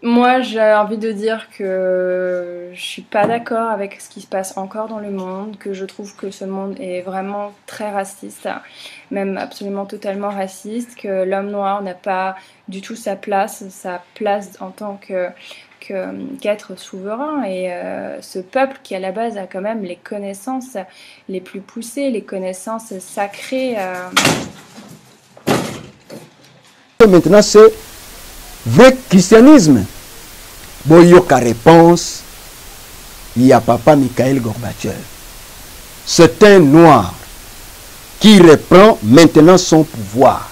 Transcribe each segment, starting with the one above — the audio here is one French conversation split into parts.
Moi, j'ai envie de dire que je suis pas d'accord avec ce qui se passe encore dans le monde, que je trouve que ce monde est vraiment très raciste, même absolument totalement raciste, que l'homme noir n'a pas du tout sa place en tant qu'être souverain. Et ce peuple qui à la base a quand même les connaissances les plus poussées, les connaissances sacrées. Maintenant, c'est vrai christianisme. Boyoka réponse, il y a papa Mikhail Gorbatchev. C'est un noir qui reprend maintenant son pouvoir.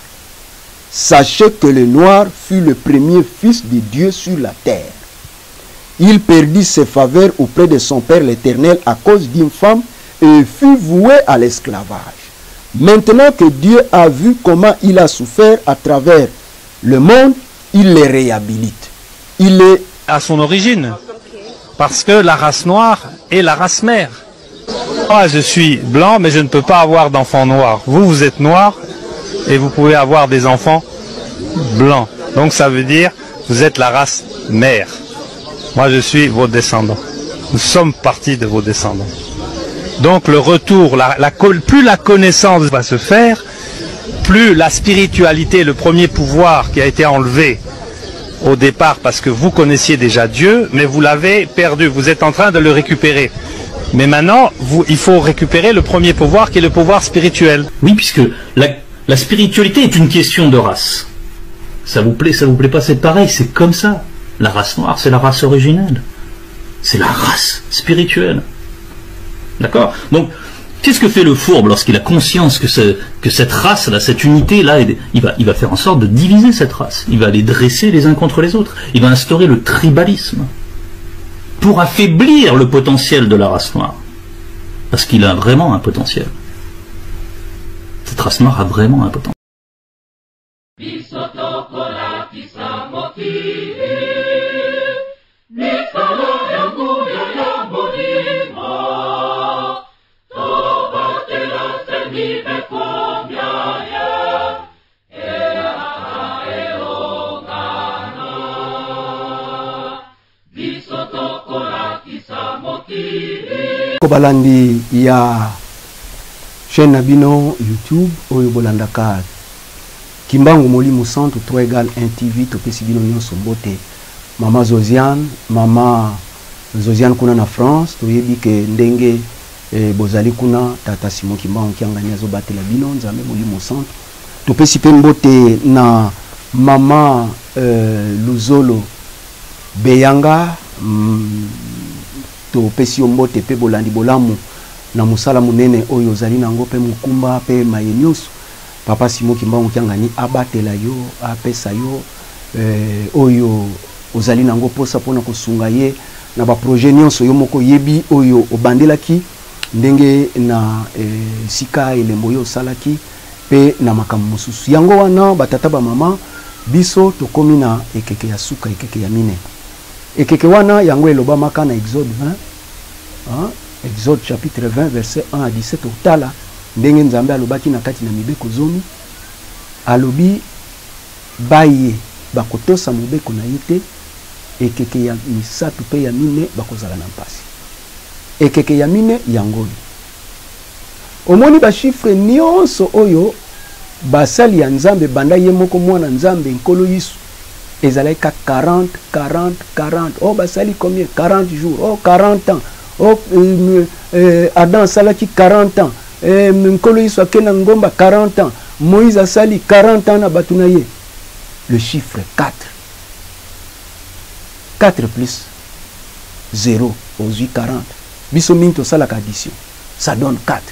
Sachez que le noir fut le premier fils de Dieu sur la terre. Il perdit ses faveurs auprès de son Père l'Éternel à cause d'une femme et fut voué à l'esclavage. Maintenant que Dieu a vu comment il a souffert à travers le monde, il les réhabilite. Il est à son origine. Parce que la race noire est la race mère. Moi, je suis blanc, mais je ne peux pas avoir d'enfants noirs. Vous, vous êtes noir et vous pouvez avoir des enfants blancs. Donc ça veut dire vous êtes la race mère. Moi, je suis vos descendants. Nous sommes partis de vos descendants. Donc le retour, plus la connaissance va se faire, plus la spiritualité, le premier pouvoir qui a été enlevé au départ parce que vous connaissiez déjà Dieu, mais vous l'avez perdu. Vous êtes en train de le récupérer. Mais maintenant, il faut récupérer le premier pouvoir qui est le pouvoir spirituel. Oui, puisque la spiritualité est une question de race. Ça vous plaît pas, c'est pareil, c'est comme ça. La race noire, c'est la race originelle. C'est la race spirituelle. D'accord? Donc, qu'est-ce que fait le fourbe lorsqu'il a conscience que cette race-là, cette unité-là, il va faire en sorte de diviser cette race. Il va les dresser les uns contre les autres. Il va instaurer le tribalisme pour affaiblir le potentiel de la race noire. Parce qu'il a vraiment un potentiel. Cette race noire a vraiment un potentiel. Kobalandi ya chaîne Nabino YouTube oyo bolandaka Kimbangu Molimo Centre 3 égale 1 TV topesi bino nyonso mbote mama Zosiane kuna na France toyebi ke ndenge bozali kuna tata Simon Kimbangu kiangani azobatela bino nzambe Molimo Centre topesi pe mbote na mama Luzolo Beyanga topesi mbote pe bolandi bolamu na musala munene oyo zali nango pe mukumba pe mayenyoso papa Simon Kimbangu kiangani abatela yo apesa yo oyo ozali nango posa pona kosunga ye na ba projet nyonso yo moko yebi oyo obandelaki ndenge na sika elembo yo salaki pe na makambo mosusu yango wana batata ba mama biso tokomi na ekeke ya suka ekeke ya mine ekeke wana yango eloba maka na Exode 20 Exode chapitre 20 verset 1 à 17 otala ndenge nzambe alobaki na kati na mibeko zomi alobi baye bakotosa mobeko na yete ekeke ya misatu pe ya mine bakozala na mpasi ekeke ya mine yango omoni ba chiffre nyonso oyo basali ya nzambe banda ye moko mwana nzambe nkolo Yesu ezalaka 40 oh basali combien 40 jours oh 40 ans oh Adam salaki 40 ans nkolo Yesu akena ngomba 40 ans Moïse asali 40 ans na batuna ye le chiffre 4 plus 0 aux 40 biso minto salaka addition ça donne 4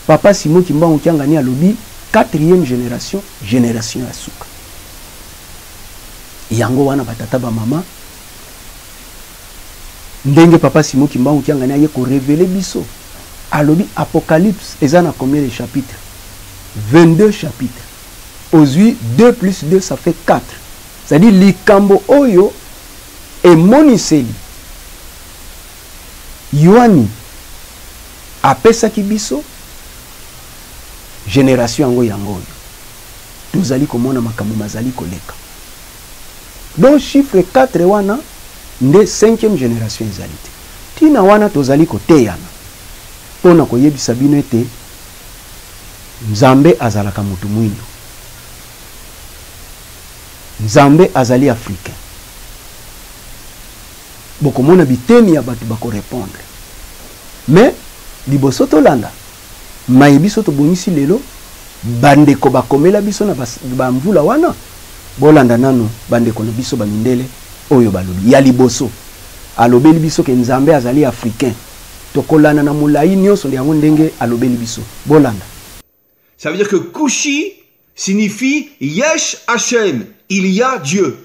papa Simon Kimbangu kiangani alobi 4e génération ya suka yango wana batata ba mama ndenge papa Simon Kimbangu kiangani aye ko révéler biso alobi Apocalypse ezana combien de chapitres 22 chapitres aujourd'hui 2 plus 2 ça fait 4 c'est-à-dire likambo oyo emoniseli Yohani apesaki biso génération yango tozali komona makambo mazali koleka donc chiffre 4 wana nde 5e génération ezali te. Tina wana tozali koteyana pona koyebisa bino ete Nzambe azalaka mutu mwindo. Nzambe azali africain. Bokomona biteni ya batu bako répondre. Mais liboso tolanda mayebiso to bonisi lelo bandeko bakomela biso na bamvula wana bolanda nanu bandeko na biso bamindele oyo balobi ya liboso alobeli biso ke Nzambe azali africain tokolana na mulai nyonso yango ndenge alobeli biso bolanda. Ça veut dire que Kushi signifie Yesh Hashem, il y a Dieu.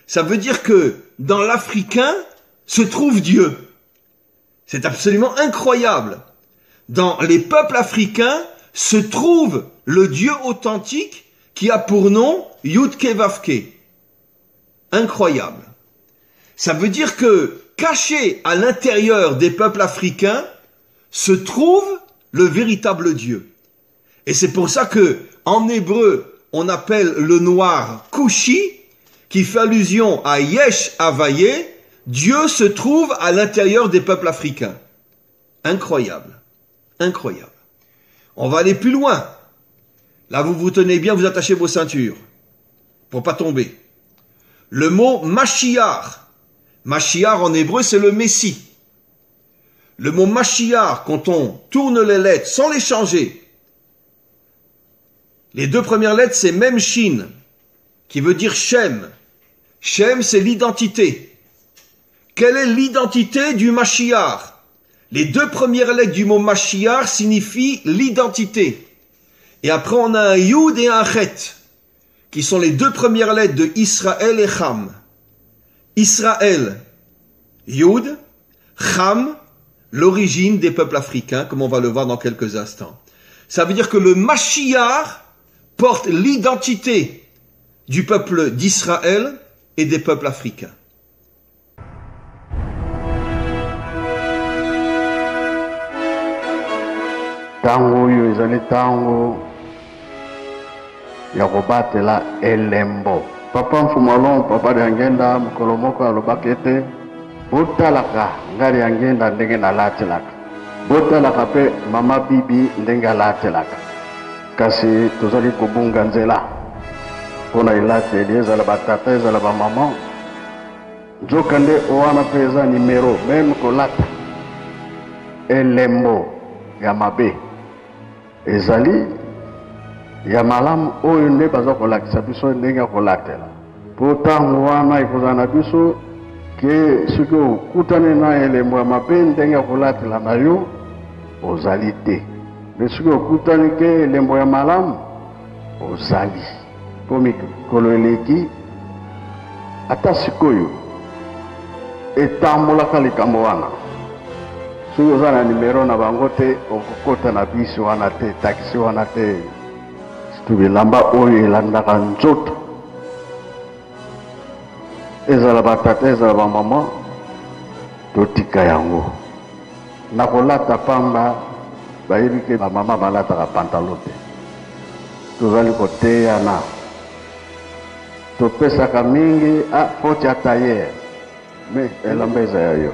Ça veut dire que dans l'africain se trouve Dieu. C'est absolument incroyable. Dans les peuples africains se trouve le Dieu authentique qui a pour nom Yudke Vavke. Incroyable. Ça veut dire que caché à l'intérieur des peuples africains se trouve le véritable Dieu. Et c'est pour ça que en hébreu on appelle le noir Kushi, qui fait allusion à Yesh Havaye. Dieu se trouve à l'intérieur des peuples africains. Incroyable. Incroyable. On va aller plus loin. Là, vous vous tenez bien, vous attachez vos ceintures pour pas tomber. Le mot Mashiach. Mashiach en hébreu, c'est le Messie. Le mot Mashiach, quand on tourne les lettres sans les changer, les deux premières lettres, c'est Mem Shin, qui veut dire Shem. Shem, c'est l'identité. Quelle est l'identité du Mashiach? Les deux premières lettres du mot Mashiach signifient l'identité. Et après, on a un Yud et un Chet, qui sont les deux premières lettres de Israël et Cham. Israël, Yud, Cham, l'origine des peuples africains, comme on va le voir dans quelques instants. Ça veut dire que le Mashiach porte l'identité du peuple d'Israël et des peuples africains. Tango yo ezali tango ya kobatela elembo. Papa Mfumalon, papa de Angenda, mokolo moko alobaki ete botalaka ngari ya ngenda ndenge nalatelaka, botalaka mpe mama bibi ndenge alatelaka. Kasi tozali kobunga nzela mpona elateli ezala batata ezala bamama nzoka nde wana mpe eza nimero meme kolata elembo ya mabe ezali ya malamu oyo nde baza kolakisa biso ndenge ya kolatela mpo ntango wana ekozala na biso ke soki okutani na elembo ya mabe ndenge ya kolatela na yo ozali te. Mais soki okutani ke elembo ya malamu ozali mpo mikolo eleki ata sikoyo etambolaka likambo wana. Soki oza na nimero na bango te okokota na bisi wana te takisi wana te situ bilamba oyo elandaka nzoto ezala batata ezala bamama totika yango na kolata pamba bayebi ke bamama balataka pantalo te. Tozali koteyana topesaka mingi foti ya tailleur me elamba eza ya yo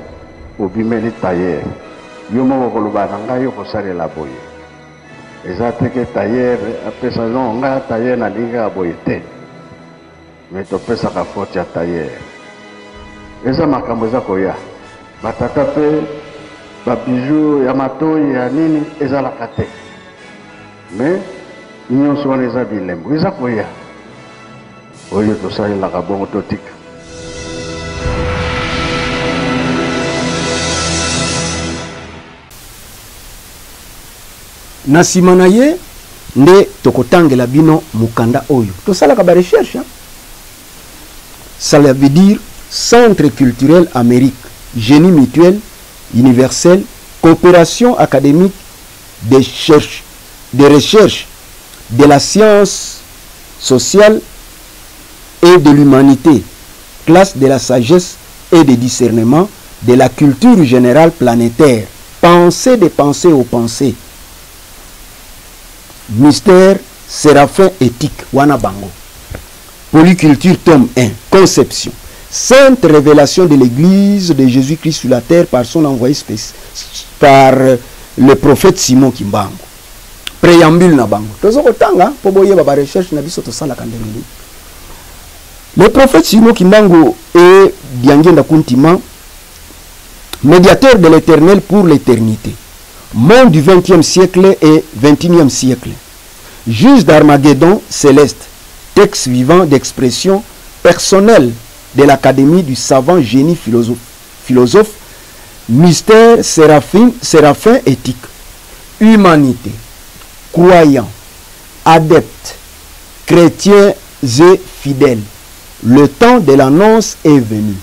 obimeli tailleur yo moko koloba na ngai yo kosalela boye eza teke tailleur apesa no ngai tailleur nalingaka boye te me topesaka foti ya tailleur. Eza makambo eza koya batata mpe babiju ya matoi ya nini ezalaka te me nyonso wana eza bilembo eza koya oyo tosalelaka bongo totika. Na nsima na ye nde tokotangela bino mukanda oyo tosalaka ba recherche. Ça veut dire Centre culturel Amérique, génie mutuel, universel, coopération académique, de recherche, de la science sociale et de l'humanité, classe de la sagesse et de discernement, de la culture générale planétaire, pensée des pensées aux pensées, mystère, séraphin éthique, wana bango. Polyculture, tome 1, Conception. Sainte révélation de l'Église de Jésus-Christ sur la terre par son envoyé par le prophète Simon Kimbangu. Préambule na bango. Tozokotanga po boyeba ba recherche na biso tosala kandeli. Le prophète Simon Kimbangu est Diangenda Kuntima, médiateur de l'Éternel pour l'éternité. Monde du 20e siècle et 21e siècle. Juge d'Armageddon céleste. Texte vivant d'expression personnelle de l'Académie du savant génie philosophe, mystère séraphin éthique, humanité, croyants, adeptes, chrétiens et fidèles. Le temps de l'annonce est venu.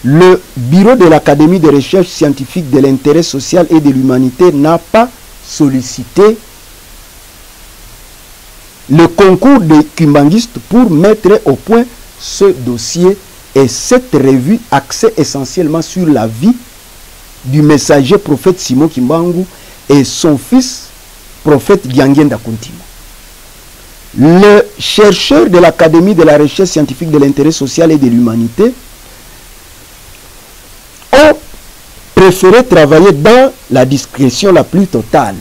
Le bureau de l'Académie de recherche scientifique de l'intérêt social et de l'humanité n'a pas sollicité le concours des kimbanguistes pour mettre au point ce dossier et cette revue axée essentiellement sur la vie du messager prophète Simon Kimbangu et son fils prophète Diangenda Kuntima. Le chercheur de l'Académie de la recherche scientifique de l'intérêt social et de l'humanité ont préféré travailler dans la discrétion la plus totale.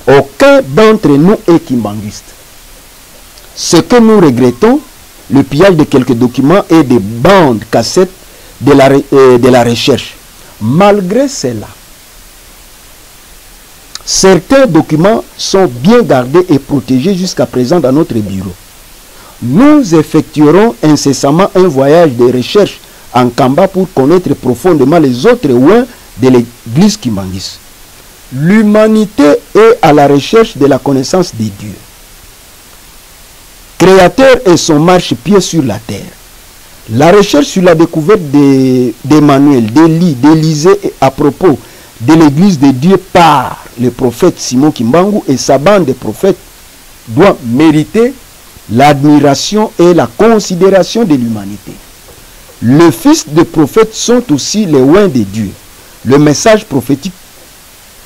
Aucun d'entre nous est kimbanguiste. Ce que nous regrettons, le pillage de quelques documents et des bandes cassettes de la recherche. Malgré cela, certains documents sont bien gardés et protégés jusqu'à présent dans notre bureau. Nous effectuerons incessamment un voyage de recherche en Kamba pour connaître profondément les autres ouins de l'église kimbanguiste. L'humanité est à la recherche de la connaissance de Dieu, Créateur et son marchepied sur la terre. La recherche sur la découverte d'Emmanuel, d'Élie, d'Élysée à propos de l'église de Dieu par le prophète Simon Kimbangu et sa bande de prophètes doit mériter l'admiration et la considération de l'humanité. Les fils de prophètes sont aussi les oins de Dieu. Le message prophétique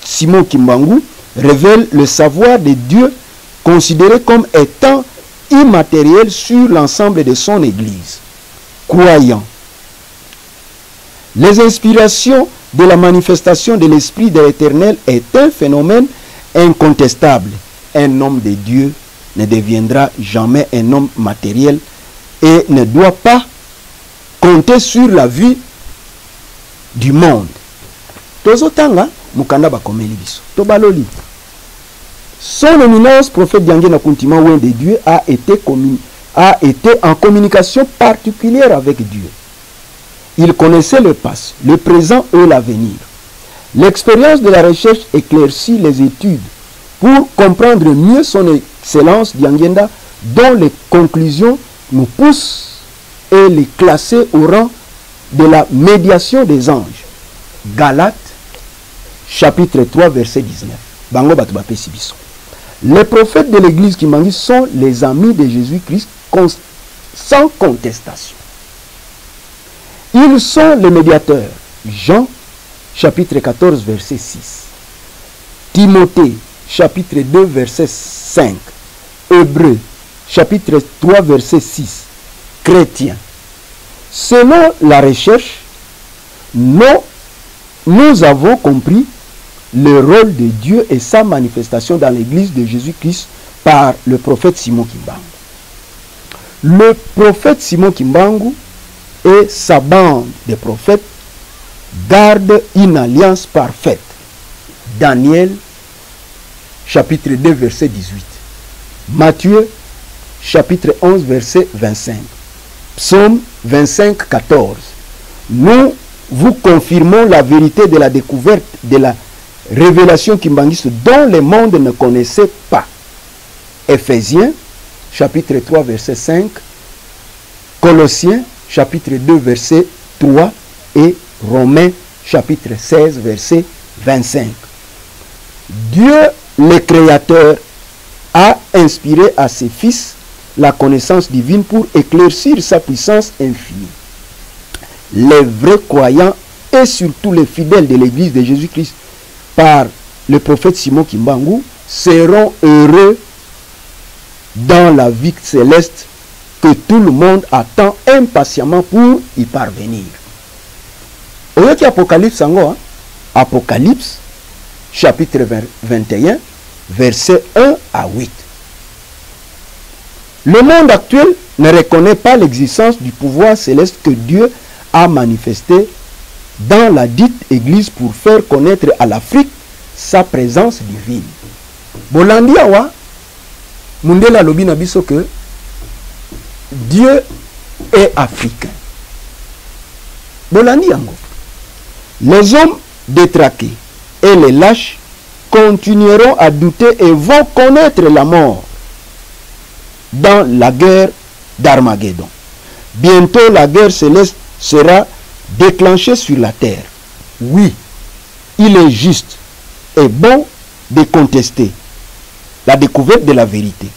Simon Kimbangu révèle le savoir de Dieu considéré comme étant immatériel sur l'ensemble de son Église. Croyants. Les inspirations de la manifestation de l'Esprit de l'Éternel est un phénomène incontestable. Un homme de Dieu ne deviendra jamais un homme matériel et ne doit pas compter sur la vie du monde. Tozotanga mukanda bakomeli biso tobaloli. Son éminence prophète Diangenda Kuntima oint de Dieu a été en communication particulière avec Dieu. Il connaissait le passé, le présent et l'avenir. L'expérience de la recherche éclaircit les études pour comprendre mieux son excellence Diangenda, dont les conclusions nous poussent et les classer au rang de la médiation des anges. Galates chapitre 3 verset 19. Bango batu bapesi biso. Les prophètes de l'église Kimbangu sont les amis de Jésus-Christ sans contestation. Ils sont les médiateurs. Jean chapitre 14 verset 6. Timothée chapitre 2 verset 5. Hébreux chapitre 3 verset 6. Chrétiens. Selon la recherche, nous avons compris le rôle de Dieu et sa manifestation dans l'église de Jésus-Christ par le prophète Simon Kimbangu. Le prophète Simon Kimbangu et sa bande de prophètes gardent une alliance parfaite. Daniel chapitre 2 verset 18. Matthieu chapitre 11 verset 25. Psaume 25 14. Nous vous confirmons la vérité de la découverte de la révélation kimbanguiste dont le monde ne connaissait pas. Éphésiens chapitre 3 verset 5, Colossiens chapitre 2 verset 3 et Romains chapitre 16 verset 25. Dieu le Créateur a inspiré à ses fils la connaissance divine pour éclaircir sa puissance infinie. Les vrais croyants et surtout les fidèles de l'église de Jésus-Christ par le prophète Simon Kimbangu seront heureux dans la vie céleste que tout le monde attend impatiemment pour y parvenir. Oyoki Apocalypse ango, Apocalypse, chapitre 21, versets 1 à 8. Le monde actuel ne reconnaît pas l'existence du pouvoir céleste que Dieu a manifesté dans la dite Église pour faire connaître à l'Afrique sa présence divine. Bolandi awa, Mundela lobi na biso que Dieu est africain. Bolandi yango. Les hommes détraqués et les lâches continueront à douter et vont connaître la mort dans la guerre d'Armageddon. Bientôt la guerre céleste sera déclenchée sur la terre. Oui, il est juste et bon de contester la découverte de la vérité.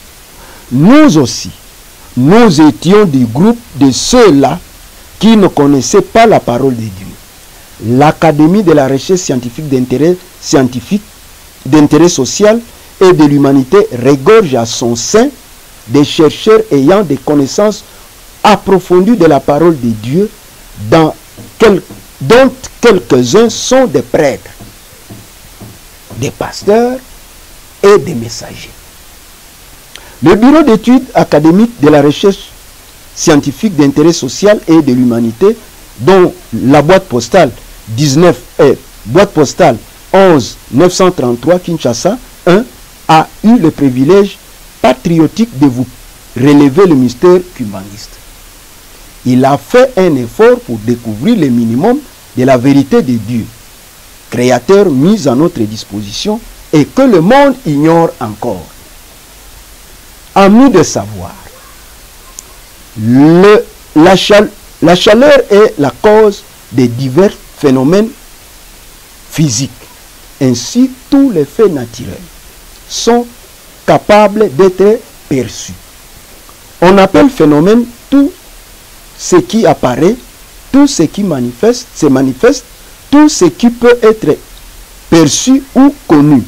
Nous aussi, nous étions du groupe de ceux-là qui ne connaissaient pas la parole de Dieu. L'Académie de la recherche scientifique, d'intérêt social et de l'humanité regorge à son sein des chercheurs ayant des connaissances approfondies de la parole de Dieu, dont quelques-uns sont des prêtres, des pasteurs et des messagers. Le bureau d'études académiques de la recherche scientifique d'intérêt social et de l'humanité, dont la boîte postale 11 933 Kinshasa 1, a eu le privilège patriotique de vous relever le mystère cubaniste. Il a fait un effort pour découvrir le minimum de la vérité de Dieu, créateur mis à notre disposition et que le monde ignore encore. À nous de savoir, la chaleur est la cause de divers phénomènes physiques. Ainsi, tous les faits naturels sont capables d'être perçus. On appelle phénomène tout ce qui apparaît, tout ce qui se manifeste, tout ce qui peut être perçu ou connu.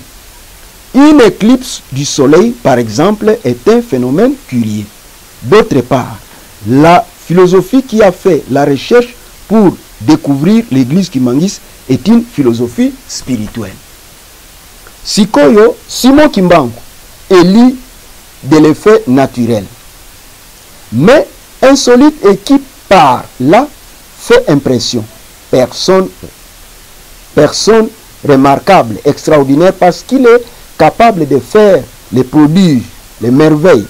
Une éclipse du soleil, par exemple, est un phénomène curieux. D'autre part, la philosophie qui a fait la recherche pour découvrir l'église Kimangis est une philosophie spirituelle. Sikoyo, Simon Kimbangu, élit de l'effet naturel. Mais insolite et qui par là fait impression. Personne remarquable, extraordinaire, parce qu'il est capable de faire les prodiges, les merveilles.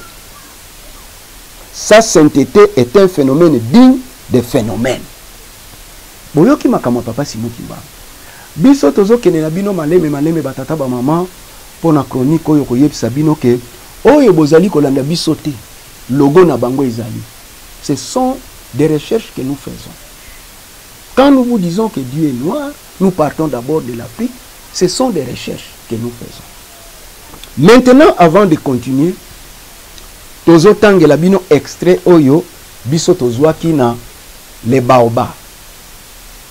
Sa sainteté est un phénomène digne de phénomènes. Boyoki makama papa Simon Kimbangu. Biso tozo kenela bino maleme batata ba mama pona chronique oyo koyebisa bino ke oyo bozali kolanda biso te logo na bango ezali. Ce sont des recherches que nous faisons. Quand nous vous disons que Dieu est noir, nous partons d'abord de l'Afrique. Ce sont des recherches que nous faisons. Maintenant, avant de continuer, tozo tangela bino extrait oyo biso tozwaki na le baoba.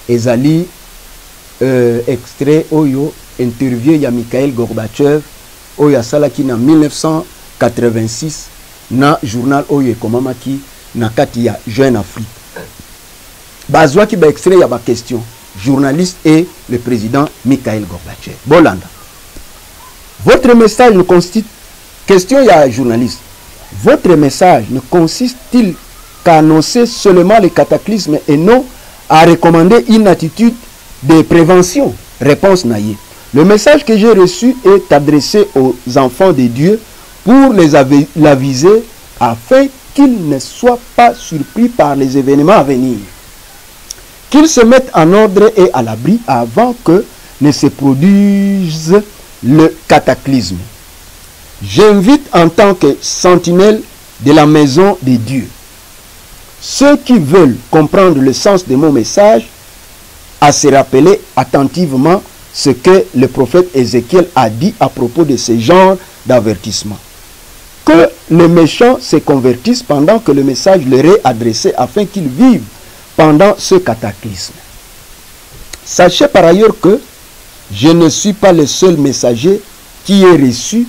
Ezali extrait oyo interview ya Mikhail Gorbachev oyo asalaki na 1986 na journal oyo ekomamaki na kati ya Jeune Afrique. Bazwaki ba extrait ya ba question journaliste et le président Mikhail Gorbachev. Bolanda. Votre message ne consiste question ya journaliste. Votre message ne consiste-t-il qu'à annoncer seulement les cataclysmes et non à recommander une attitude de prévention? Réponse naïe. Le message que j'ai reçu est adressé aux enfants de Dieu pour les aviser afin qu'ils ne soient pas surpris par les événements à venir. Qu'ils se mettent en ordre et à l'abri avant que ne se produise le cataclysme. J'invite en tant que sentinelle de la maison de Dieu ceux qui veulent comprendre le sens de mon message à se rappeler attentivement ce que le prophète Ézéchiel a dit à propos de ce genre d'avertissement. Que les méchants se convertissent pendant que le message leur est adressé afin qu'ils vivent pendant ce cataclysme. Sachez par ailleurs que je ne suis pas le seul messager qui ait reçu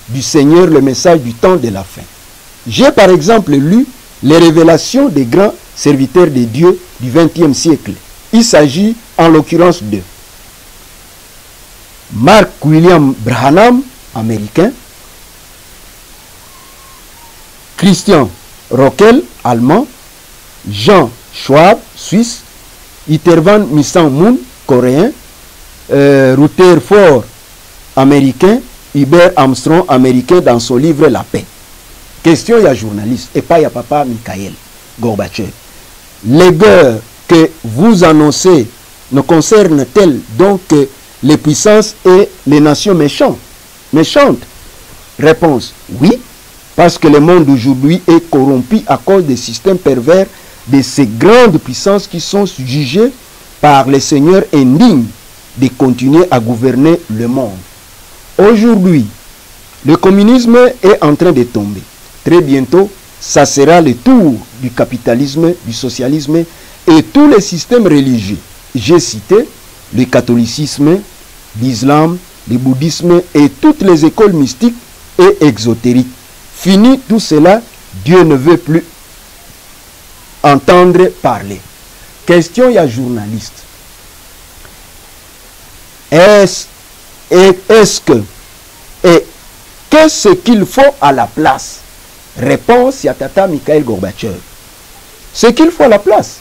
du Seigneur le message du temps de la fin. J'ai par exemple lu les révélations des grands serviteurs de Dieu du XXe siècle. Il s'agit en l'occurrence de Mark William Branham, américain, Christian Rockel, allemand, Jean Schwab, suisse, Itervan Misan Moon, coréen, Rutherford, américain, Hubert Armstrong, américain, dans son livre La Paix. Question, il y a journaliste, et pas il y a papa Mikhail Gorbatchev. Les guerres que vous annoncez ne concernent-elles donc que les puissances et les nations méchantes? Réponse, oui, parce que le monde d'aujourd'hui est corrompu à cause des systèmes pervers de ces grandes puissances qui sont jugées par les seigneurs indignes de continuer à gouverner le monde. Aujourd'hui, le communisme est en train de tomber. Très bientôt, ça sera le tour du capitalisme, du socialisme et tous les systèmes religieux. J'ai cité le catholicisme, l'islam, le bouddhisme et toutes les écoles mystiques et exotériques. Fini tout cela, Dieu ne veut plus entendre parler. Question, il y a journaliste. Qu'est-ce qu'il faut à la place? Réponse, il y a Tata Mikhail Gorbatchev. Ce qu'il faut à la place.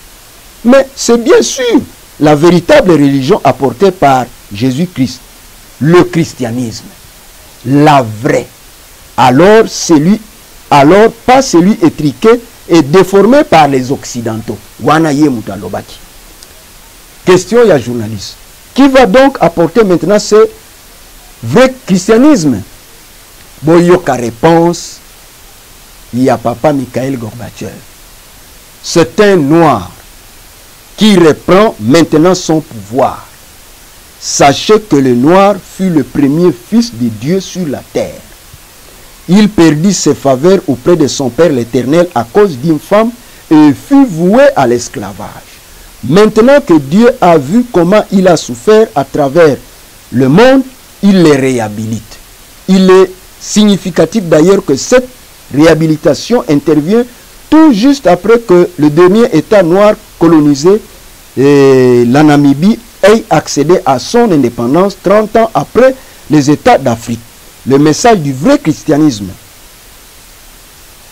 Mais c'est bien sûr la véritable religion apportée par Jésus-Christ. Le christianisme. La vraie. Alors pas celui étriqué et déformé par les occidentaux. Question, il y a journaliste. Qui va donc apporter maintenant ce vrai christianisme? Boyoka réponse, il y a papa Mikhail Gorbatchev. C'est un noir qui reprend maintenant son pouvoir. Sachez que le noir fut le premier fils de Dieu sur la terre. Il perdit ses faveurs auprès de son Père l'Éternel à cause d'une femme et fut voué à l'esclavage. Maintenant que Dieu a vu comment il a souffert à travers le monde, il les réhabilite. Il est significatif d'ailleurs que cette réhabilitation intervient tout juste après que le dernier État noir colonisé, la Namibie, ait accédé à son indépendance 30 ans après les États d'Afrique. Le message du vrai christianisme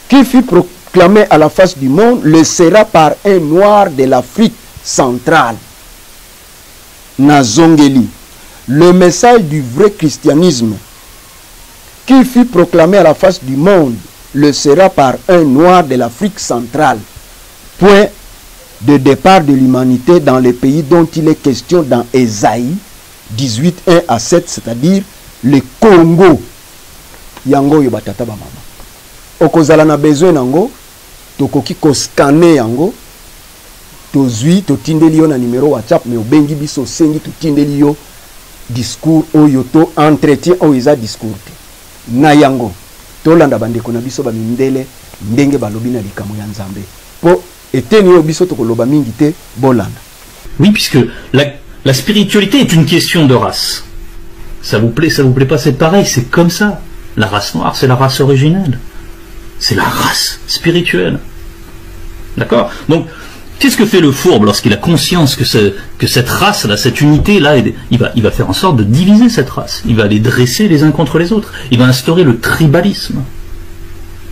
qui fut proclamé à la face du monde le sera par un noir de l'Afrique centrale. Nazongeli. Le message du vrai christianisme qui fut proclamé à la face du monde le sera par un noir de l'Afrique centrale. Point de départ de l'humanité dans les pays dont il est question dans Ésaïe 18, 1 à 7, c'est-à-dire le Congo. Yango yo batata ba mama. Okozala na besoin nango, tokoki ko scanner yango. Tozui totindeli yo na numéro WhatsApp mais obengi biso sengi totindeli yo discours oyo to entretien oyo eza discours te. Na yango tolanda bandeko na biso ba mindele ndenge balobi na likambo ya Nzambe. Po eteni yo biso tokoloba mingi te bolanda. Oui, puisque la spiritualité est une question de race. Ça vous plaît pas, c'est pareil, c'est comme ça. La race noire, c'est la race originelle. C'est la race spirituelle. D'accord? Donc, qu'est-ce que fait le fourbe lorsqu'il a conscience que cette race-là, cette unité-là, il va faire en sorte de diviser cette race. Il va les dresser les uns contre les autres. Il va instaurer le tribalisme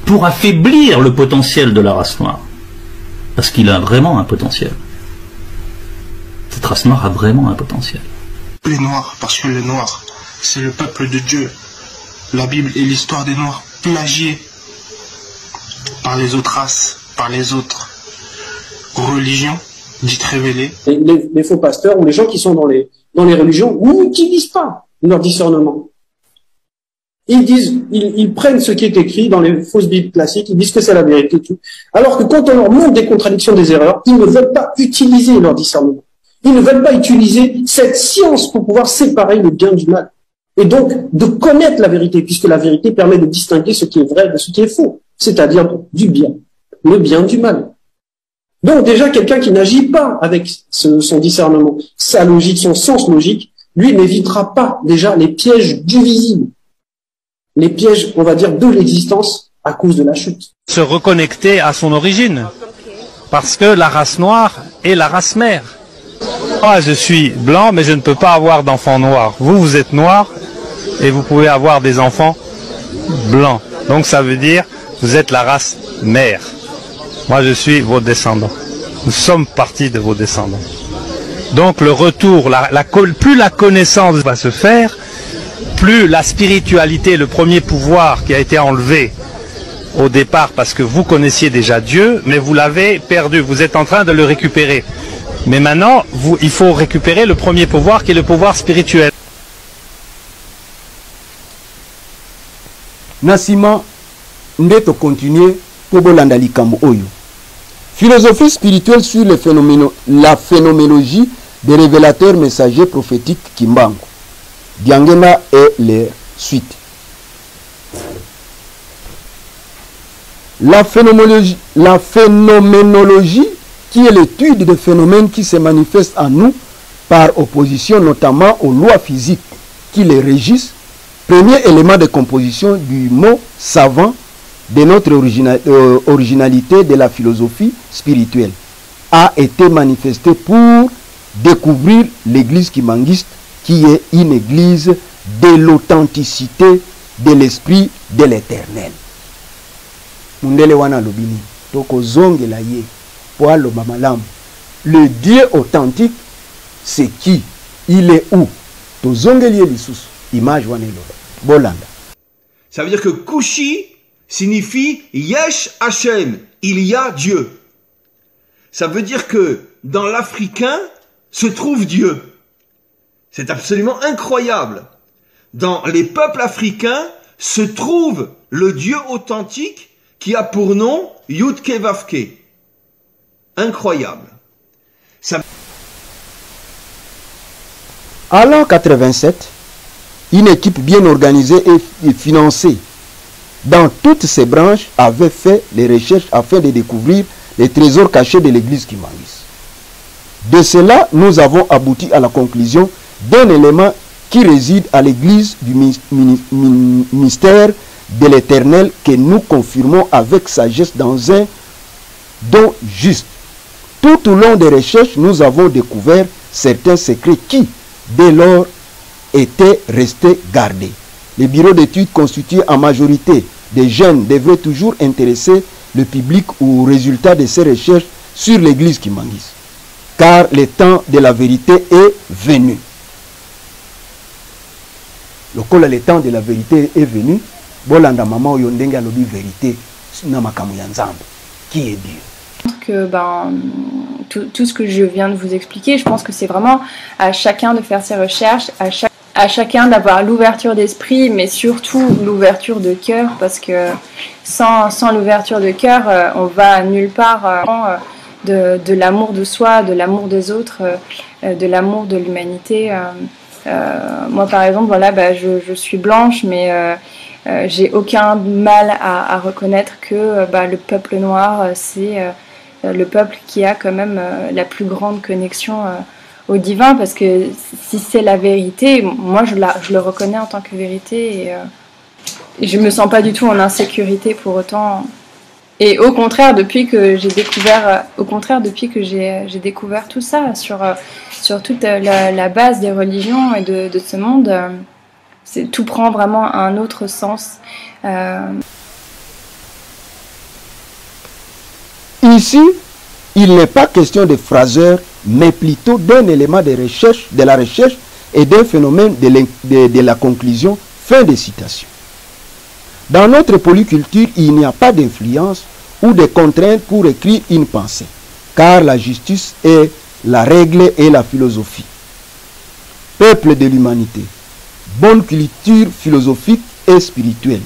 pour affaiblir le potentiel de la race noire. Parce qu'il a vraiment un potentiel. Cette race noire a vraiment un potentiel. Les Noirs, parce que les Noirs, c'est le peuple de Dieu. La Bible et l'histoire des Noirs plagiés par les autres races, par les autres religions dites révélées. Les faux pasteurs ou les gens qui sont dans les religions n'utilisent pas leur discernement. Ils prennent ce qui est écrit dans les fausses Bibles classiques, ils disent que c'est la vérité. Tout. Alors que quand on leur montre des contradictions, des erreurs, ils ne veulent pas utiliser leur discernement. Ils ne veulent pas utiliser cette science pour pouvoir séparer le bien du mal. Et donc, de connaître la vérité, puisque la vérité permet de distinguer ce qui est vrai de ce qui est faux, c'est-à-dire du bien, le bien du mal. Donc déjà, quelqu'un qui n'agit pas avec son discernement, sa logique, son sens logique, lui n'évitera pas déjà les pièges du visible, les pièges, on va dire, de l'existence à cause de la chute. Se reconnecter à son origine. Parce que la race noire est la race mère. Moi, je suis blanc, mais je ne peux pas avoir d'enfants noirs. Vous, vous êtes noir et vous pouvez avoir des enfants blancs. Donc ça veut dire vous êtes la race mère. Moi, je suis vos descendants. Nous sommes partis de vos descendants. Donc le retour, plus la connaissance va se faire, plus la spiritualité, le premier pouvoir qui a été enlevé au départ parce que vous connaissiez déjà Dieu, mais vous l'avez perdu. Vous êtes en train de le récupérer. Mais maintenant, il faut récupérer le premier pouvoir qui est le pouvoir spirituel. Nasima, ndeto continuer pour bolanda likambo oyo. Philosophie spirituelle sur la phénoménologie des révélateurs messagers prophétiques Kimbangu. Diangena et les suites. La phénoménologie, qui est l'étude des phénomènes qui se manifestent en nous par opposition notamment aux lois physiques qui les régissent, premier élément de composition du mot savant de notre originalité de la philosophie spirituelle, a été manifesté pour découvrir l'église kimbanguiste, qui est une église de l'authenticité de l'esprit de l'éternel. Mundele wana lobini, toko zongela ye, po aloba malamu. Le Dieu authentique, c'est qui? Il est où? To zongeli lisusu, image wana eloba. Bolanda. Ça veut dire que Kushi signifie Yesh Hashem, il y a Dieu. Ça veut dire que dans l'africain se trouve Dieu. C'est absolument incroyable. Dans les peuples africains se trouve le Dieu authentique qui a pour nom Yudke Vavke. Incroyable. Ça... À l'an 87, une équipe bien organisée et financée dans toutes ses branches avait fait les recherches afin de découvrir les trésors cachés de l'église kimbanguiste. De cela, nous avons abouti à la conclusion d'un élément qui réside à l'église du mystère de l'éternel que nous confirmons avec sagesse dans un don juste. Tout au long des recherches, nous avons découvert certains secrets qui, dès lors, étaient restés gardés. Les bureaux d'études constitués en majorité des jeunes devraient toujours intéresser le public aux résultats de ces recherches sur l'église kimbanguiste, car le temps de la vérité est venu. Le temps de la vérité est venu. Bolanda mama oyo ndenge alobi vérité na makamu ya Nzambe, qui est Dieu. Que tout ce que je viens de vous expliquer, je pense que c'est vraiment à chacun de faire ses recherches, à chacun d'avoir l'ouverture d'esprit, mais surtout l'ouverture de cœur, parce que sans l'ouverture de cœur, on va nulle part de l'amour de soi, de l'amour des autres, de l'amour de l'humanité. Moi par exemple, voilà, je suis blanche, mais j'ai aucun mal à reconnaître que le peuple noir, c'est le peuple qui a quand même la plus grande connexion au divin, parce que si c'est la vérité, moi je le reconnais en tant que vérité, et je me sens pas du tout en insécurité pour autant. Et au contraire, depuis que j'ai découvert tout ça sur toute la base des religions et de ce monde, tout prend vraiment un autre sens. Ici, il n'est pas question de phraseur, mais plutôt d'un élément de la recherche et d'un phénomène de la conclusion. Fin de citation. Dans notre polyculture, il n'y a pas d'influence ou de contraintes pour écrire une pensée, car la justice est la règle et la philosophie. Peuple de l'humanité, bonne culture philosophique et spirituelle.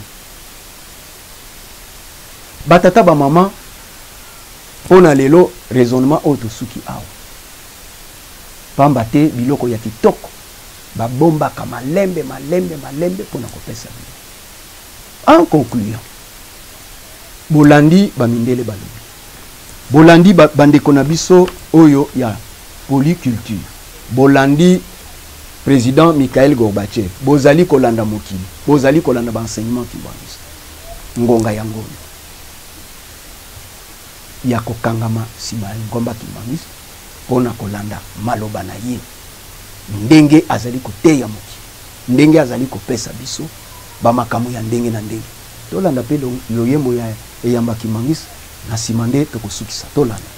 Batata ba mama, on a lelo raisonnement otosuki awa. Pambate biloko ya kitoko, ba bomba ka malembe pona kopesa biloko. En concluant, bolandi bamindele balobi. Bolandi bandeko na biso oyo ya polyculture. Bolandi président Mikhail Gorbatchev. Bozali kolanda mokili. Bozali kolanda enseignement kimbanguiste. ngonga ya ngolo ya kokangama nsima ya ngomba Kimangisi mpona kolanda maloba na ye ndenge azali koteya moki ndenge azali kopesa biso bamakambo ya ndenge na ndenge tolanda mpe loyembo ya eyamba Kimangisi na nsima nde tokosukisa tolanda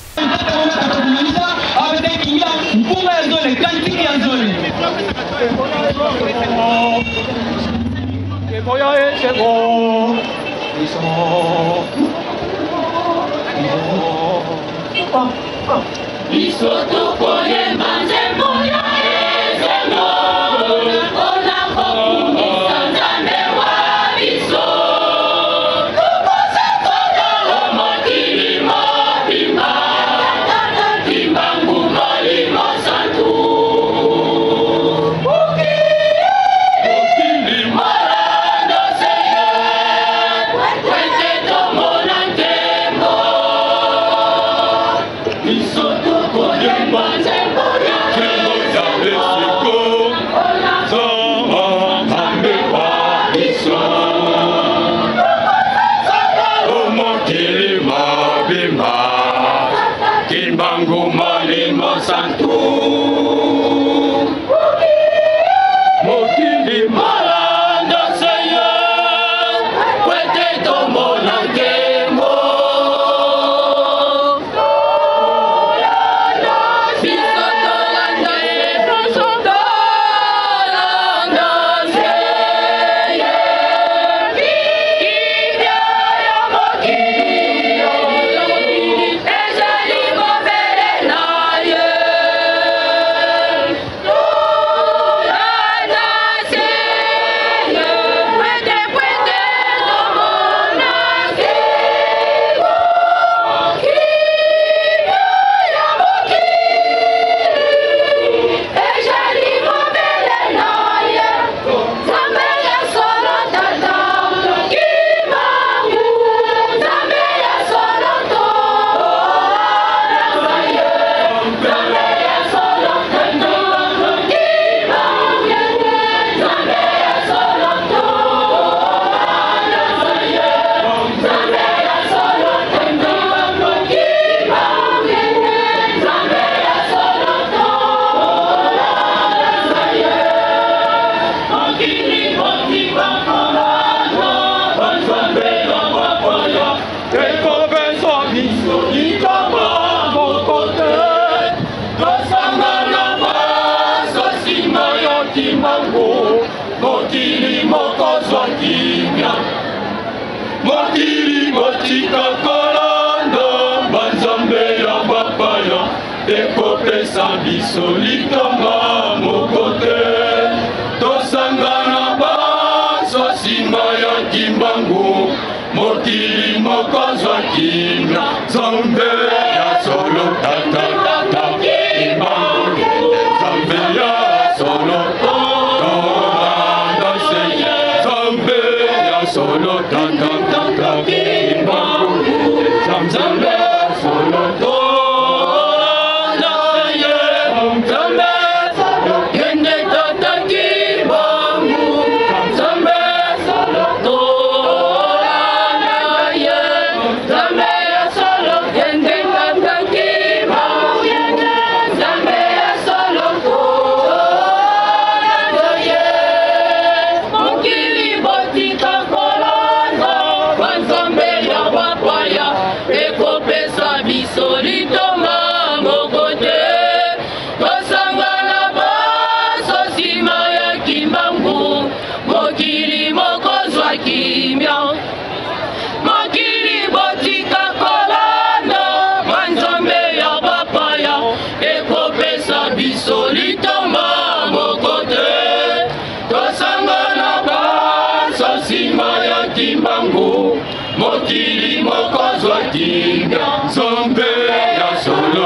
Solo,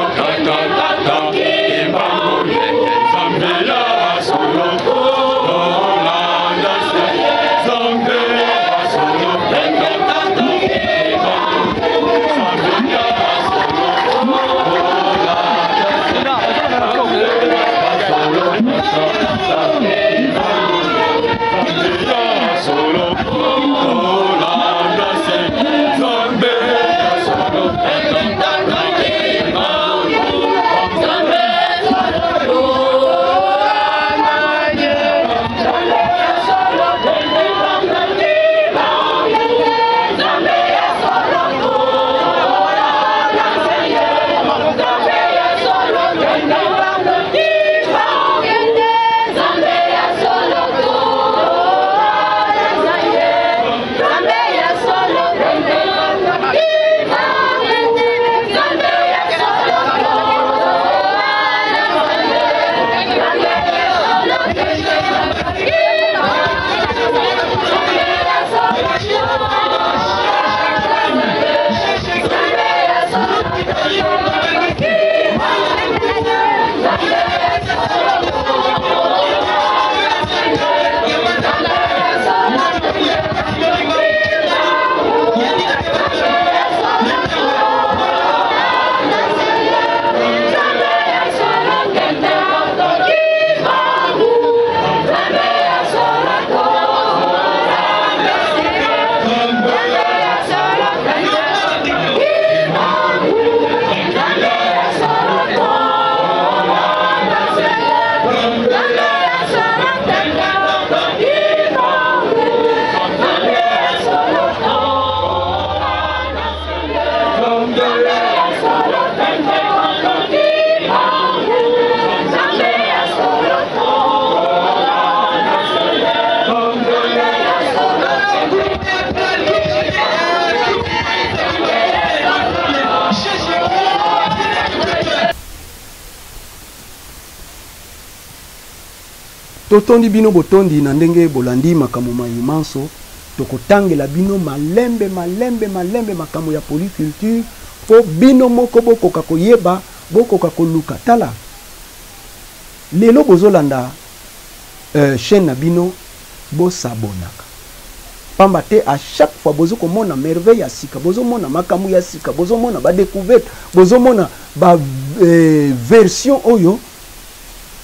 totondi bino botondi na ndenge bolandi makambo maimanso tokotangela bino malembe makambo ya polyculture po bino moko bokoka koyeba bokoka koluka tala lelo bozolanda chaîne na bino bosabonaka pamba te à chaque fois bozo komona merveille ya sika bozo mona makambo ya sika bozo mona ba découverte bozo mona ba version oyo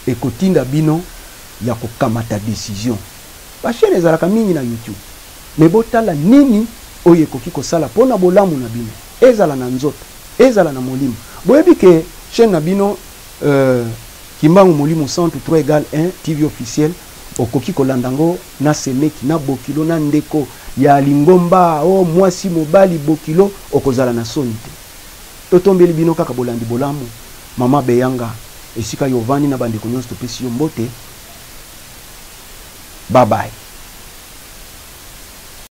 ekotinda bino ya kokamata décision ba chaîne ezalaka mingi na YouTube mais botala nini oyo ekoki kosala pona bolamu na bino ezala na nzoto ezala na molimo boyebi ke chaîne na bino Kimbangu Molimo Centre 3 égale 1 TV officiel okoki kolandango na semeki na bokilo na ndeko ya lingomba o mwasi mobali bokilo okozala na soni te totombeli bino kaka bolandi bolamu mama Beyanga esika yovani na bandeko nyonso topesi yo mbote bye bye.